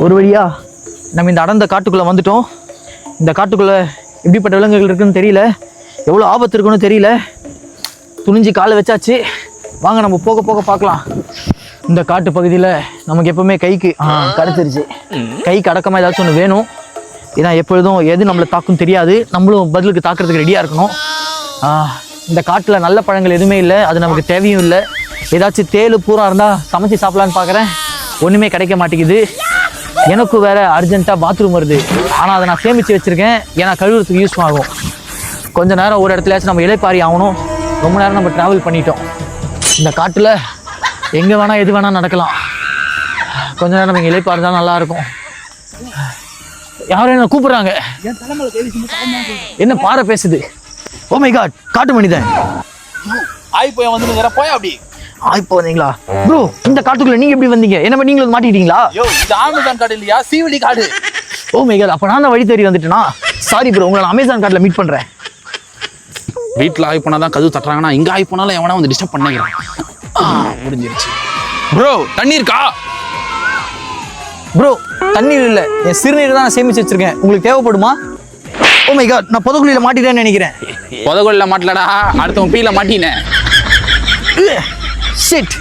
ஒரு வழியா நம்ம இந்த அடர்ந்த காட்டுக்குள்ளே வந்துட்டோம். இந்த காட்டுக்குள்ளே எப்படிப்பட்ட விலங்குகள் இருக்குன்னு தெரியல, எவ்வளோ ஆபத்து இருக்குன்னு தெரியல. துணிஞ்சு காலை வச்சாச்சு, வாங்க நம்ம போக போக பார்க்கலாம். இந்த காட்டு பகுதியில் நமக்கு எப்பவுமே கைக்கு கிடச்சிருச்சு. கைக்கு அடக்கமாக ஏதாச்சும் ஒன்று வேணும். ஏன்னா எப்பொழுதும் எது நம்மளை தாக்கும் தெரியாது, நம்மளும் பதிலுக்கு தாக்குறதுக்கு ரெடியாக இருக்கணும். இந்த காட்டில் நல்ல பழங்கள் எதுவுமே இல்லை, அது நமக்கு தேவையும் இல்லை. ஏதாச்சும் தேள் பூரா இருந்தால் சமைச்சு சாப்பிடலான்னு பார்க்குறேன், ஒன்றுமே கிடைக்க மாட்டேங்குது. எனக்கும் வேறு அர்ஜென்ட்டாக பாத்ரூம் வருது, ஆனால் அதை நான் சேமித்து வச்சுருக்கேன், ஏன்னா கழுவுறதுக்கு யூஸ் ஆகும். கொஞ்ச நேரம் ஒரு இடத்துலயாச்சும் நம்ம இலைப்பாரி ஆகணும். ரொம்ப நேரம் நம்ம ட்ராவல் பண்ணிட்டோம். இந்த காட்டில் எங்கே வேணால் எது வேணால் நடக்கலாம். கொஞ்ச நேரம் நம்ம இலைப்பாரி தான் நல்லாயிருக்கும். யாரும் என்ன கூப்பிட்றாங்க, என்ன பாறை பேசுது. ஓ மை காட், காட்டு மனிதன் போய் வந்து போய் அப்படி இப்போ வந்தீங்களா ப்ரோ? இந்த காட்டுக்குள்ள நீங்க எப்படி வந்தீங்க? என்ன நீங்களும் மாட்டிக்கிட்டீங்களா? இது அமேசான் காடு இல்லையா, சீவலி காடு. ஓ மை காட், அப்ப நான் வழி தேடி வந்துட்டேனா? சாரி ப்ரோ, உங்களை அமேசான் காட்டுல மீட் பண்றேன். வீட்டில் ஆகி போனா தான் கதவு தட்டுறாங்கன்னா, இங்க ஆகி போனாலும் எவனா வந்து டிஸ்டர்ப் பண்ணிக்கிறேன். முடிஞ்சிருச்சு. ப்ரோ தண்ணி இருக்கா? ப்ரோ தண்ணீர் இல்லை, என் சிறுநீர் தான் நான் சேமிச்சு வச்சிருக்கேன், உங்களுக்கு தேவைப்படுமா? ஓ மை காட், நான் புதக்குழியில மாட்டிட்டேன்னு நினைக்கிறேன். புதகுழியில மாட்டலடா, அடுத்தவன் பீல மாட்டினேன். ஷிட்.